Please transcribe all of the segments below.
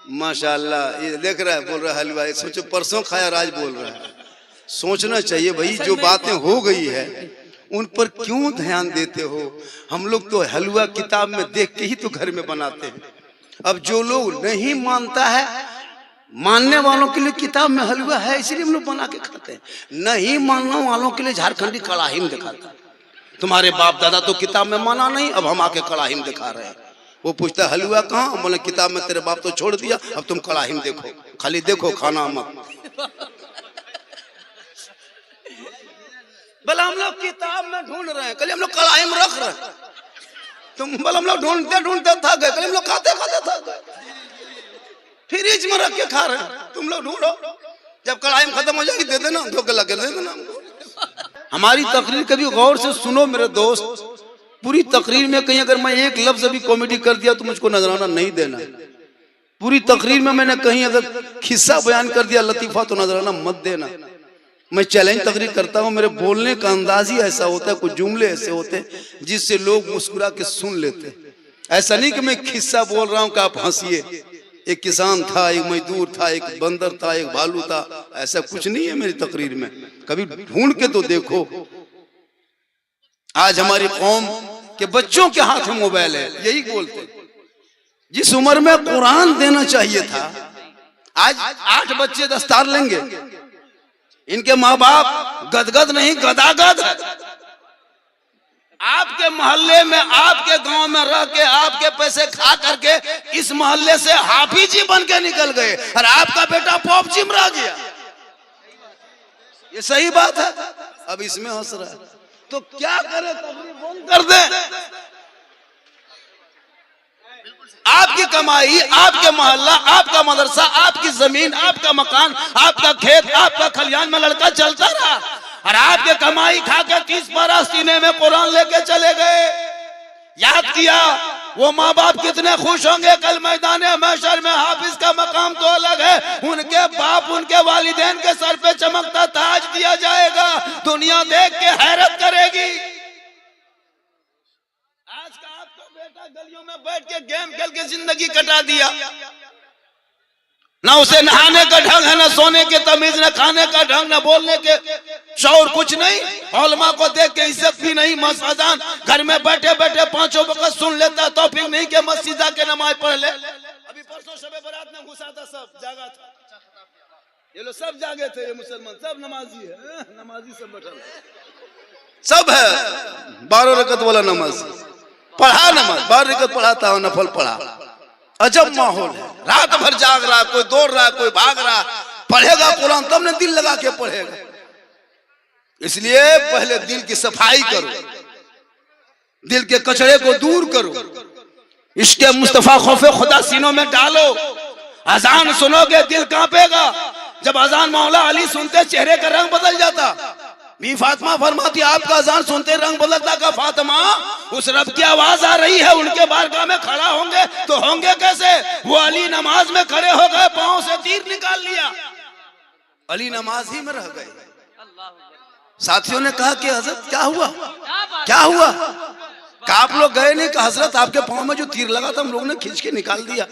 माशाल्लाह, ये देख रहा है, बोल रहा है हलवा, सोचो परसों खाया आज बोल रहा है। सोचना चाहिए भाई, जो बातें हो गई है उन पर क्यों ध्यान देते हो। हम लोग तो हलवा किताब में देख के ही तो घर में बनाते हैं। अब जो लोग नहीं मानता है, मानने वालों के लिए किताब में हलवा है इसलिए हम लोग बना के खाते हैं, नहीं मानने वालों के लिए झारखंडी कड़ाही में दिखाते हैं। तुम्हारे बाप दादा तो किताब में माना नहीं, अब हम आके कड़ाही में दिखा रहे हैं। वो पूछता है हलवा कहाँ, बोले किताब में तेरे बाप तो छोड़ दिया, अब तुम कड़ाही में देखो, खाली देखो खाना मत। बोला हम लोग किताब में ढूंढ रहे हैं, कल हम लोग कड़ाही में रख रहे हैं। तुम बोला हम लोग ढूंढते ढूंढते थक गए, कल हम लोग खाते खाते थक गए, फ्रिज में रख के खा रहे हैं। तुम लोग ढूंढो, जब कड़ाही में खत्म हो जाएगी दे देना, धोखे लगे दे देना हमको। हमारी तकरीर कभी गौर से सुनो मेरे दोस्त, पूरी तकरीर में कहीं अगर मैं एक लफ्ज अभी कॉमेडी कर दिया तो मुझको नजराना नहीं देना। पूरी तकरीर में मैंने कहीं अगर खिस्सा बयान कर दिया, लतीफा, तो नजराना मत देना। मैं चैलेंज तकरीर करता हूँ, मेरे बोलने का अंदाज ही ऐसा होता है, कुछ जुमले ऐसे होते हैं जिससे लोग मुस्कुरा के सुन लेते हैं। ऐसा नहीं कि मैं खिस्सा बोल रहा हूँ कि आप हंसिए। एक किसान था, एक मजदूर था, एक बंदर था, एक भालू था, ऐसा कुछ नहीं है मेरी तकरीर में। कभी ढूंढ के तो देखो। आज हमारी कौम के बच्चों के हाथ में मोबाइल है, यही बोलते। जिस उम्र में कुरान देना चाहिए था, आज 8 बच्चे दस्तार लेंगे। इनके माँ बाप गदगद नहीं गदागद है। आपके मोहल्ले में, आपके गांव में रह के, आपके पैसे खा करके इस मोहल्ले से हाफिज जी बन के निकल गए और आपका बेटा पॉप जी में रह गया। ये सही बात है। अब इसमें हंस रहा है तो क्या करे, तकरीर बंद कर दे। आपकी कमाई, आपके मोहल्ला, आपका मदरसा, आपकी जमीन, आपका मकान, आपका खेत, आपका खलियान में लड़का चलता रहा और आपके कमाई खा के 30 पारा सीने में कुरान लेके चले गए। याद किया वो माँ बाप कितने खुश होंगे। कल मैदान महशर में हाफिज का मकाम तो अलग है, उनके बाप, उनके वालिदैन के सर पे चमकता ताज दिया जाएगा। दुनिया देख के हैरत करेगी। आज का आपका बेटा गलियों में बैठ के गेम खेल के जिंदगी कटा दिया। ना उसे नहाने का ढंग है, ना सोने के तमीज, ना खाने का ढंग, ना बोलने के शौर, कुछ नहीं। औलमा को देख के इज्जत भी नहीं। मस्जिदान घर में बैठे बैठे 5 वक्त सुन लेता, तो फिर नहीं के मस्जिद जाके नमाज पढ़ ले। अभी परसों शबे बारात में घुसा था, सब जागा था, ये लोग सब जागे थे, ये मुसलमान सब नमाजी है, नमाजी सब बैठा सब है। 12 रकत वाला नमाज पढ़ा, नमाज 12 रकत पढ़ाता हो, नफल पढ़ा। अजब माहौल है, रात भर जाग रहा, कोई दौड़ रहा, कोई भाग रहा। पढ़ेगा कुरान तब ने दिल लगा के पढ़ेगा। इसलिए पहले दिल की सफाई करो, दिल के कचरे को दूर करो, इश्क़ मुस्तफा खौफे खुदा सीनों में डालो। अजान सुनोगे दिल कांपेगा। जब अजान मौला अली सुनते चेहरे का रंग बदल जाता। बी फातिमा फरमाती आपका अजान सुनते रंग बदलता का फातिमा, उस रब की आवाज आ रही है, उनके बारगाह में खड़ा होंगे तो होंगे कैसे। वो अली नमाज में खड़े हो गए, पांव से तीर निकाल लिया, अली नमाज ही में रह गए। साथियों ने कहा कि हजरत क्या हुआ, क्या हुआ। कहा आप लोग गए नहीं, कहा हजरत आपके पांव में जो तीर लगा था हम लोग ने खींच के निकाल दिया,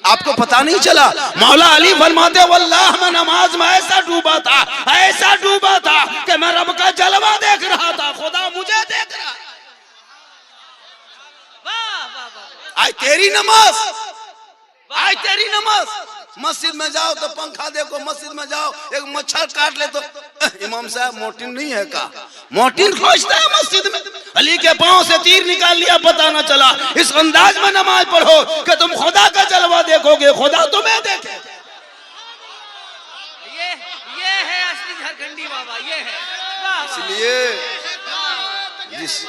आपको पता नहीं चला। मौला अली फरमाते वल्लाह मैं नमाज में ऐसा डूबा था, ऐसा डूबा था कि मैं रब का जलवा देख रहा था, खुदा मुझे देख रहा। आज तेरी नमाज, आज तेरी नमाज। मस्जिद में जाओ तो पंखा देखो, मस्जिद में जाओ एक मच्छर काट ले तो इमाम साहब मोटिन नहीं है का, मोटिन खोजता है मस्जिद में। अली के पांव से तीर निकाल लिया, पता न चला। इस अंदाज में नमाज पढ़ो कि तुम खुदा का जलवा देखोगे, खुदा तुम्हें देखे। ये है असली झारखंडी बाबा, ये है। इसलिए जिस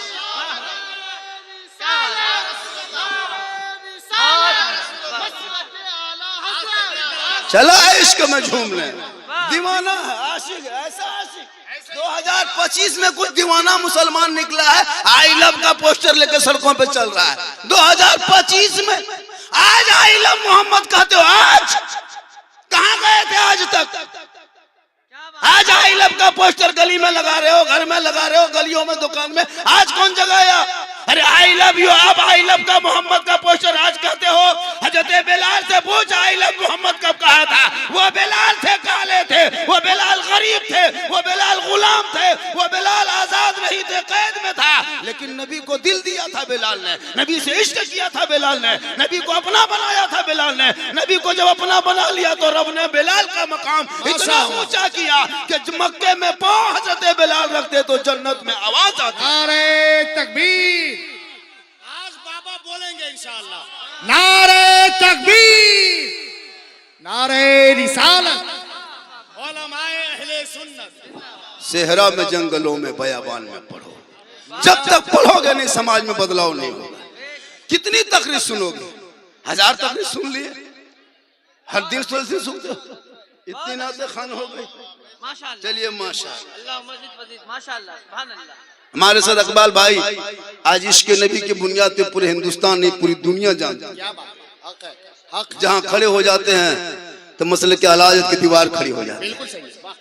चला इश्क में झूम ले, दीवाना है, आशिक है, ऐसा आशिक। 2025 में कुछ दीवाना मुसलमान निकला है, आई लव का पोस्टर लेकर सड़कों पे चल रहा है। 2025 में आज आई लव मोहम्मद कहते हो, आज कहां गए थे आज तक। आज आई लव का पोस्टर गली में लगा रहे हो, घर में लगा रहे हो, गलियों में, दुकान में, आज कौन जगाया। अरे आई लव यू, आप आई लव का मोहम्मद का पोस्टर आज कहते हो। हजरत बिलाल से पूछ आई लव मोहम्मद कब कहा था? वो बिलाल थे, काले थे, वो बिलाल गरीब थे, वो बिलाल गुलाम थे, वो बिलाल आजाद नहीं थे, कैद में था, लेकिन नबी को दिल दिया था बिलाल ने, नबी से इश्क किया था बिलाल ने, नबी को अपना बनाया था बिलाल ने। नबी को जब अपना बना लिया तो रब ने बिलाल का मकाम इतना ऊंचा किया कि मक्के में पांव हजरत बिलाल रखते तो जन्नत में आवाज आती। नारे तकबीर, आज बाबा बोलेंगे इंशाअल्लाह। नारे तकबीर, नारे रिसालत, उलमाए अहले सुन्नत। सेहरा में जंगलों में बयाबान में पढ़ो, जब तक पढ़ोगे नहीं समाज में बदलाव नहीं होगा। कितनी तकरीर सुनोगे? 1000 तकरीर सुन लिए, हर दिन सुनते हो, इतनी नाते खान हो गई। माशाअल्लाह, चलिए माशाअल्लाह, अल्लाह मजीद मजीद, माशाअल्लाह, सुभान अल्लाह। हमारे साथ इकबाल भाई आज इश्क नबी की बुनियाद पे पूरे हिंदुस्तान नहीं पूरी दुनिया जानती है। जहाँ खड़े हो जाते हैं तो मसले के अलाजत की दीवार खड़ी हो जाती है,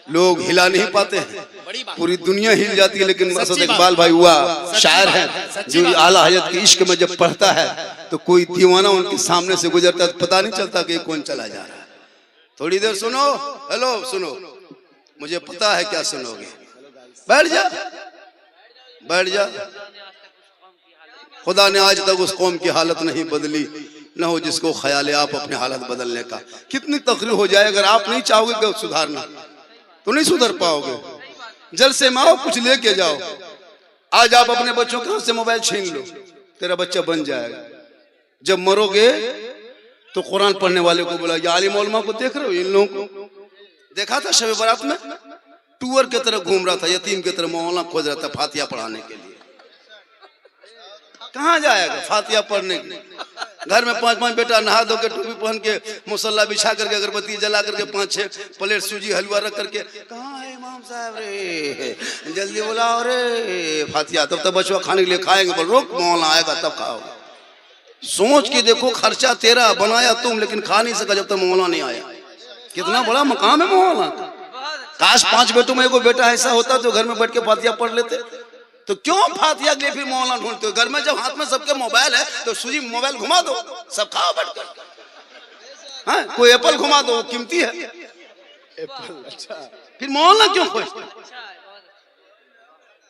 लोग हिला नहीं पाते हैं, पूरी दुनिया हिल जाती है। लेकिन मसद इकबाल भाई हुआ शायर है जो आला हजरत के इश्क में जब पढ़ता है तो कोई दीवाना उनके सामने से गुजरता है, पता नहीं चलता कि कौन चला जा रहा है। थोड़ी देर सुनो, हेलो सुनो, मुझे पता है क्या सुनोगे, बैठ जा बैठ जा। खुदा ने आज तक उस कौम की हालत नहीं बदली, न हो जिसको ख्याल है आप अपनी हालत बदलने का। कितनी तकरीर हो जाए, अगर आप नहीं चाहोगे कि सुधारना तो नहीं सुधर पाओगे। जलसे में आओ, कुछ लेके जाओ। आज आप अपने बच्चों के हाथ से मोबाइल छीन लो, तेरा बच्चा बन जाएगा। जब मरोगे तो कुरान पढ़ने वाले को बोला, ये आलिम उलमा को देख रहे हो, इन लोगों को देखा था शब बारात में टूअर की तरह घूम रहा था, यतीम की तरह मौलाना खोज रहा था फातिया पढ़ाने के लिए। कहाँ जाएगा फातिया पढ़ने के लिए? घर में 5-5 बेटा नहा धो के टोपी पहन के मुसल्ला बिछा करके अगरबत्ती जला करके 5-6 प्लेट सूजी हलवा रख करके, कहाँ है इमाम साहब रे, जल्दी बुलाओ रे फातिया। तब तक बचवा खाने के लिए खाएंगे, बोल रोक मौलाना आएगा तब खाओ। सोच के देखो, खर्चा तेरा बनाया तुम, लेकिन खा नहीं सका जब तक मौलाना नहीं आया। कितना बड़ा मकाम है मौलाना का। काश 5 बेटों में एगो बेटा ऐसा होता तो घर में बैठ के फातिया पढ़ लेते। तो क्यों फातिया के लिए फिर मौलाना ढूंढते हो? घर में जब हाथ में सबके मोबाइल है तो सूजी मोबाइल घुमा दो, सब खाओ बैठकर। हाँ, कोई एप्पल घुमा दो, वो कीमती है एप्पल। अच्छा, फिर मौलाना क्यों खोजते?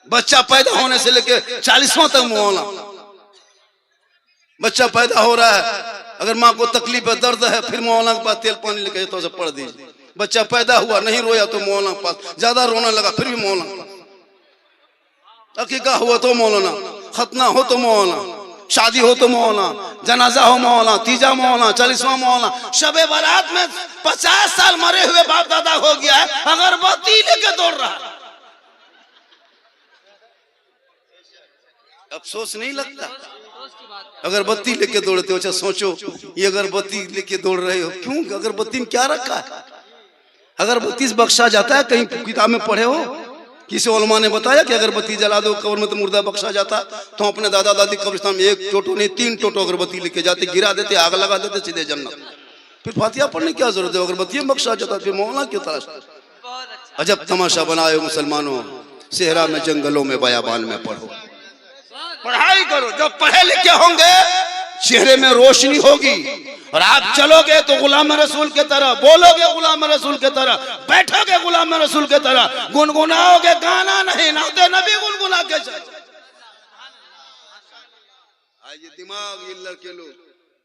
बच्चा पैदा होने से लेके 40वां तक मौलाना। बच्चा पैदा हो रहा है, अगर माँ को तकलीफ है, दर्द है, फिर मौलाना के पास तेल पानी लेके तो पढ़ दीजिए। बच्चा पैदा हुआ, नहीं रोया तो मौलाना के पास, ज्यादा रोना लगा फिर भी मौलाना, अकीका हुआ तो मौलाना, खतना हो तो मौलाना, शादी हो तो मौलाना, जनाजा हो मौलाना, तीजा मौलाना, 40वां मौलाना। शबे बारात में 50 साल मरे हुए बाप दादा हो गया है, अगरबत्ती लेके दौड़ रहा है। अफसोस नहीं लगता? अगरबत्ती लेके दौड़ते हो। अच्छा सोचो, ये अगरबत्ती लेके दौड़ रहे हो क्यों? अगरबत्ती में क्या रखा है? अगरबत्ती से बख्शा जाता है? कहीं किताब में पढ़े हो? किसी उलमा ने बताया कि अगरबत्ती जला दो कब्र में तो मुर्दा बख्शा जाता? तो अपने दादा दादी कब्रिस्तान में 1 टोटो नहीं 3 टोटो अगरबत्ती लेके जाते, गिरा देते, आग लगा देते, सीधे जन्नत। फिर फातिया पढ़ने क्या जरूरत है? अगरबत्ती में बख्शा जाता, फिर मौलाना क्यों तलाश? अजब तमाशा बनाए मुसलमानों। सेहरा में जंगलों में बयाबान में पढ़ो, पढ़ाई करो। जब पढ़े लिखे होंगे चेहरे में रोशनी होगी, और आप चलोगे तो गुलाम रसूल के तरह, बोलोगे गुलाम रसूल के तरह, बैठोगे गुलाम रसूल के तरह, गुनगुनाओगे, गाना नहीं, नाते नबी गुनगुना के चलो। आज ये दिमाग, ये लड़के लोग,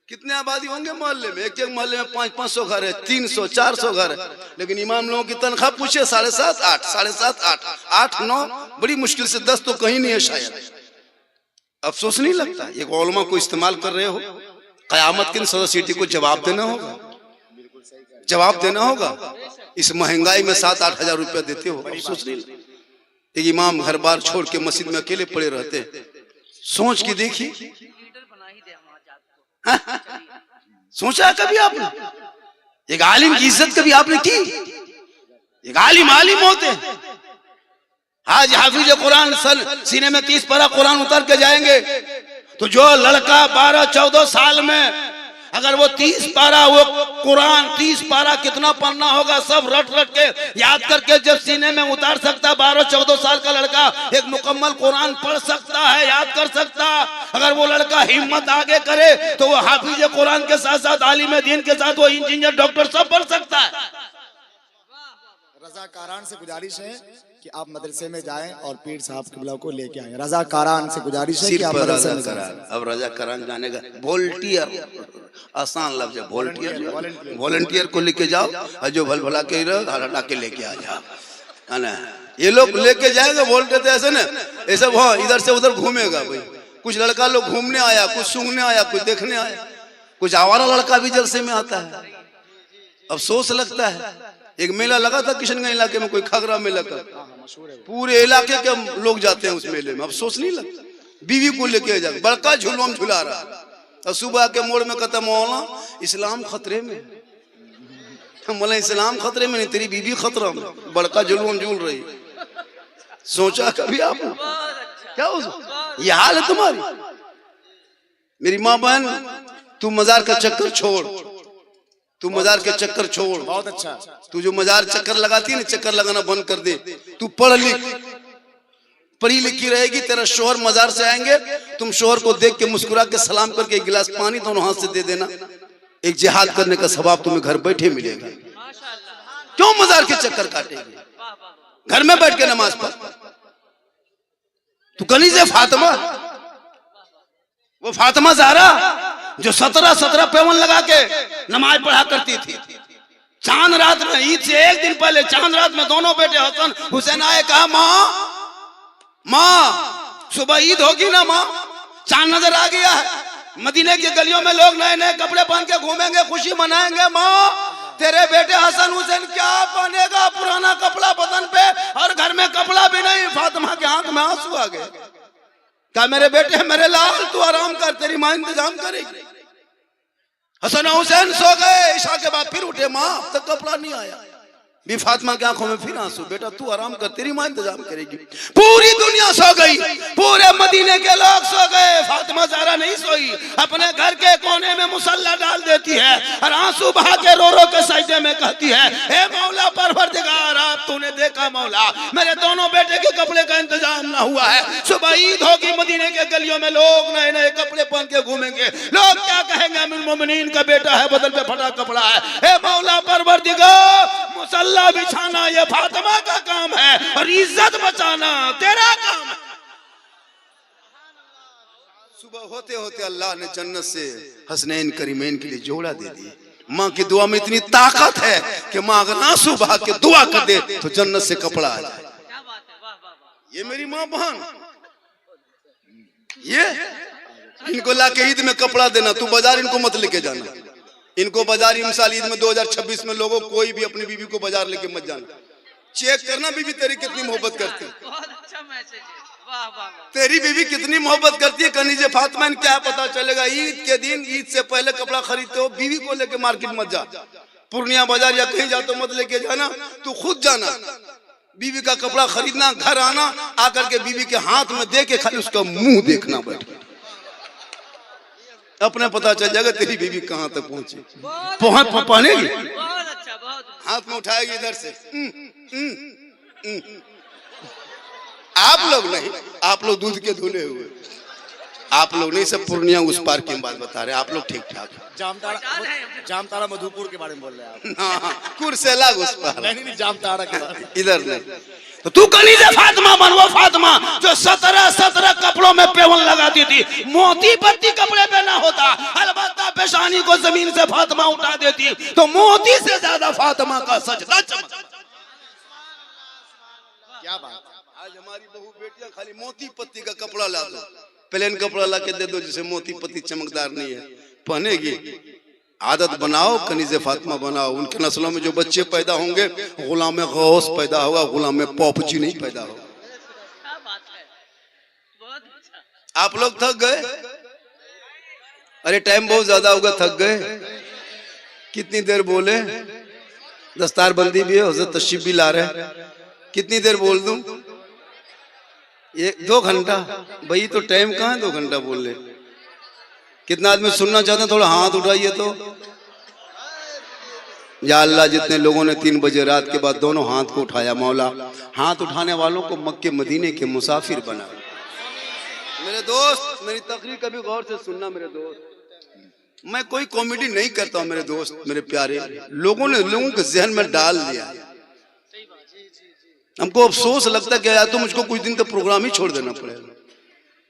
कितने आबादी होंगे मोहल्ले में? एक मोहल्ले में 500-500 घर है, 300-400 घर है, लेकिन इमाम लोगों की तनख्वाह पूछे 7.5, 8, 7.5, 8, 9, बड़ी मुश्किल से 10 तो कहीं नहीं है शायद। अफसोस नहीं लगता? एक उलमा को इस्तेमाल कर रहे हो। कयामत के दिन सदर सिटी को जवाब देना होगा, जवाब देना होगा। इस महंगाई में 7-8 हजार रुपया देते हो, अफसोस नहीं लगता? एक इमाम घर बार छोड़ के मस्जिद में अकेले पड़े रहते, सोच के देखिए। सोचा कभी आपने? एक आलिम की इज्जत कभी आपने की? एक आलिम आलिम होते हैं। आज हाफिज कुरान सीने में 30 पारा कुरान उतर के जाएंगे तो जो लड़का 12-14 साल में अगर वो 30 पारा वो कुरान 30 पारा कितना पढ़ना होगा सब रट रट के याद करके जब सीने में उतार सकता 12-14 साल का लड़का एक मुकम्मल कुरान पढ़ सकता है, याद कर सकता। अगर वो लड़का हिम्मत आगे करे तो वो हाफिज कुरान के साथ साथ आलिम दीन के साथ वो इंजीनियर डॉक्टर सब पढ़ सकता है। रज़ाकारान से गुजारिश है कि आप मदरसे में जाएं और पीर साहब किबला को लेके आएं। रज़ाकारान से गुजारिश है कि आप मदरसे में जाएं। अब रज़ाकारान जाने का वॉलंटियर आसान लफ्ज है, वॉलंटियर वॉलंटियर को लेके जाओ और जो भल भला के हटा के लेके आ जाओ, है ना। ये लोग लेके जाएंगे वॉलंटियर तो ऐसे ना ऐसे वो इधर से उधर घूमेगा भाई। कुछ लड़का लोग घूमने आया, कुछ सूंघने आया, कुछ देखने आया, कुछ आवारा लड़का भी जलसे में आता है। अफसोस लगता है। एक मेला लगा था किशनगंज इलाके में, कोई खगरा मेला का, पूरे इलाके के लोग जाते हैं उस मेले में। अफसोस नहीं लगता, बीवी को लेके जा बड़का झुलवा झुला रहा और सुबह के मोड़ में कहता मौला इस्लाम खतरे में। बोला इस्लाम खतरे में नहीं, तेरी बीवी खतरा में, बड़का झुलवा झूल रही। सोचा कभी आप क्या ये हाल है तुम्हारी? मेरी माँ बहन तू मजार का चक्कर छोड़, तू मजार के चक्कर छोड़। बहुत अच्छा। तू जो मजार चक्कर लगाती है ना, चक्कर लगाना बंद कर दे। तू पढ़ लिख, पढ़ी लिखी रहेगी, तेरा शोहर मजार से आएंगे, तुम शोहर को देख के मुस्कुरा के सलाम करके एक गिलास पानी दोनों हाथ से दे देना। एक जिहाद करने का सवाब तुम्हें घर बैठे मिलेगा। क्यों मजार के चक्कर काटेगी? घर में बैठ के नमाज पढ़। तू कनीज़े फातिमा, वो फातिमा ज़हरा जो 17 पेवन लगा के नमाज पढ़ा करती थी। चांद रात में, ईद से एक दिन पहले चांद रात में दोनों बेटे हसन हुसैन आए, कहा माँ सुबह ईद होगी ना माँ, चांद नजर आ गया है। मदीने की गलियों में लोग नए नए कपड़े पहन के घूमेंगे, खुशी मनाएंगे। माँ तेरे बेटे हसन हुसैन क्या पहनेगा? पुराना कपड़ा बदन पे और घर में कपड़ा भी नहीं। फातिमा के आंख में आंसू आ गए। कहा मेरे बेटे मेरे लाल तू आराम कर, तेरी माँ इंतजाम करेगी। हसन हुसैन सो गए, ईशा के बाद फिर उठे, माँ अब तक कपड़ा नहीं आया। भी फातिमा की आंखों में फिर आंसू, बेटा तू आराम कर, तेरी माँ इंतजाम करेगी। पूरी दुनिया सो गई, पूरे मदीने के लोग सो गए, फातिमा ज़हरा नहीं सोई। अपने घर के कोने में मुसल्ला डाल देती है और आंसू बहा के रो रो के सजदे में कहती है, हे मौला परवरदिगार, आप तूने देखा मौला मेरे दोनों बेटे के कपड़े का इंतजाम ना हुआ है। सुबह ईद होगी, मदीने के गलियों में लोग नए नए कपड़े पहन के घूमेंगे। लोग क्या कहेंगे? अमीरुल मोमिनीन का बेटा है, बदन पे फटा कपड़ा है। हे मौला परवरदिगार, मुसल्ला बिछाना ये फातिमा का काम है और इज्जत बचाना तेरा काम है। सुबह होते होते अल्लाह ने जन्नत से हसनैन करीमैन के लिए जोड़ा दे दिया। माँ की दुआ में इतनी ताकत है कि माँ अगर आंसू बहा के दुआ कर दे तो जन्नत से कपड़ा आ जाए। ये मेरी माँ बहन, ये इनको लाके ईद में कपड़ा देना, तू बाजार इनको मत लेके जाना। इनको बाजार इंशाल ईद में 2026 में लोगों कोई भी अपनी बीवी को बाजार लेके मत जाना। चेक करना बीवी तेरी कितनी मोहब्बत करती है। बहुत अच्छा मैसेज है, वाह वाह। तेरी बीवी कितनी मोहब्बत करती है कनीज़े फातिमा, क्या पता चलेगा? ईद के दिन, ईद से पहले कपड़ा खरीदते हो, बीवी को लेके मार्केट मत जा। पूर्णिया बाजार या कहीं जा तो मत लेके जाना, तू खुद जाना। बीवी का कपड़ा खरीदना, घर आना, आकर के बीवी के हाथ में दे के खाली उसका मुंह देखना बैठ, अपने पता चल जाएगा तेरी बीवी कहाँ तक पहुंची। पहनेगी, बहुत अच्छा, बहुत हाथ में उठाएगी इधर से। आप लोग नहीं, आप लोग दूध के धुले हुए, आप लोग नहीं, सब पूर्णिया उस पार की बात बता रहे। आप लोग ठीक ठाक है। जामताड़ा मधुपुर के बारे में बोल रहे हैं आप। कुर्सेला उस पार, नहीं जामताड़ा के बारे में। इधर नहीं। तो तू कनीज़े फातिमा बन, वो फातिमा जो 17 कपड़ों में पेवन लगाती थी। मोती पत्ती कपड़े पे ना होता, अलबत्ता पेशानी को जमीन से फातिमा उठा देती तो मोती से ज्यादा फातिमा का सजदा चमकता। क्या बात। आज हमारी बहू बेटियां खाली मोती पत्ती का कपड़ा ला दो, प्लेन कपड़ा ला के दे दो जिसे मोती पत्ती चमकदार नहीं है, पहनेगी। आदत बनाओ, कनीज़े फातिमा बनाओ। उनके नस्लों में जो बच्चे पैदा होंगे, गुलाम गौस पैदा होगा, गुलाम पॉपची नहीं पैदा होगा। क्या बात है, बहुत अच्छा। आप लोग थक गए? अरे टाइम बहुत ज्यादा होगा, थक गए? कितनी देर बोले? दस्तार बंदी भी है, हज़रत तशरीफ भी ला रहे। कितनी देर बोल दूं? 1-2 घंटा? भाई तो टाइम कहाँ है 2 घंटा बोल ले? कितना आदमी सुनना चाहते हैं? थोड़ा हाथ उठाइए तो। या अल्लाह, जितने लोगों ने 3 बजे रात के बाद दोनों हाथ को उठाया, मौला हाथ उठाने वालों को मक्के मदीने के मुसाफिर बना। मेरे दोस्त, मेरी तकरीर कभी गौर से सुनना मेरे दोस्त। मैं कोई कॉमेडी नहीं करता हूं मेरे दोस्त, मेरे प्यारे। लोगों ने लोगों के जहन में डाल दिया। हमको अफसोस लगता कि यार तो मुझको कुछ दिन तक प्रोग्राम ही छोड़ देना पड़ेगा,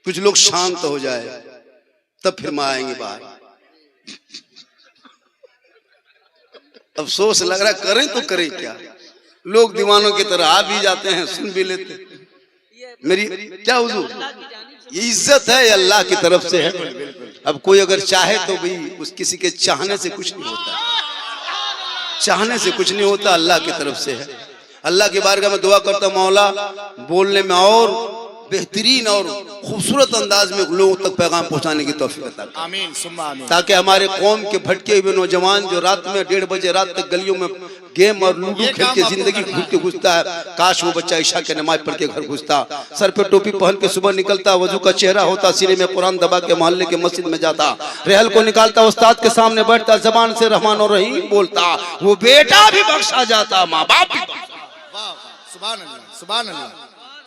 कुछ लोग शांत हो जाए तब फिर मैं आएंगे बाहर। अफसोस लग रहा, करें तो करें क्या? लोग दीवानों की तरह आ भी जाते हैं, सुन भी लेते हैं। मेरी क्या हुजूर, ये इज्जत है, अल्लाह की तरफ से है। अब कोई अगर चाहे तो भाई उस किसी के चाहने से कुछ नहीं होता, चाहने से कुछ नहीं होता, अल्लाह की तरफ से है। अल्लाह की बारगाह में दुआ करता हूं, मौला बोलने में और बेहतरीन और खूबसूरत अंदाज में लोगों तक पैगाम पहुंचाने की तौफीक अता कर। आमीन सुम्मा आमीन। ताकि हमारे कौम के भटके हुए नौजवान जो रात में 1:30 बजे रात तक गलियों में गेम और लूडो खेल के जिंदगी घुसता है, काश वो बच्चा ईशा के नमाज पढ़ के घर घुसता, सर पे टोपी पहन के सुबह निकलता, वजू का चेहरा होता, सीने में कुरान दबा के मोहल्ले के मस्जिद में जाता, रेहल को निकालता, उस्ताद के सामने बैठता, जबान से रहमान और रहीम बोलता, वो बेटा भी बख्शा जाता, माँ बाप भी। सुभान अल्लाह, सुभान अल्लाह,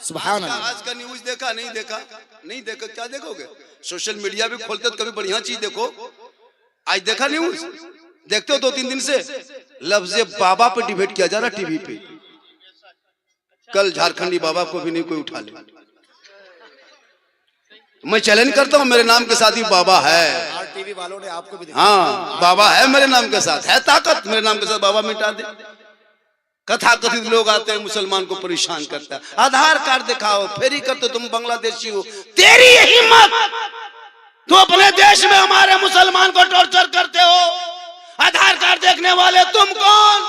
सुभान अल्लाह। आज का न्यूज देखा? नहीं देखा? नहीं देखा, क्या देखोगे? सोशल मीडिया भी खोलते हो, कभी बढ़िया चीज देखो। आज देखा न्यूज? देखते हो 2-3 दिन से लफ्ज़ बाबा पे डिबेट किया जा रहा टीवी पे। कल झारखंडी बाबा को भी नहीं कोई उठा ले। मैं चैलेंज करता हूं, मेरे नाम के साथ ही बाबा है। टीवी वालों ने आपको भी हाँ, बाबा है मेरे नाम के साथ, है ताकत मेरे नाम के साथ, बाबा मिटा दे। कथा कथित लोग आते हैं, मुसलमान को परेशान करता है। आधार कार्ड दिखाओ, फेरी करते तुम बांग्लादेशी हो, तेरी ये हिम्मत, तो अपने देश में हमारे मुसलमान को टॉर्चर करते हो। आधार कार्ड देखने वाले तुम कौन?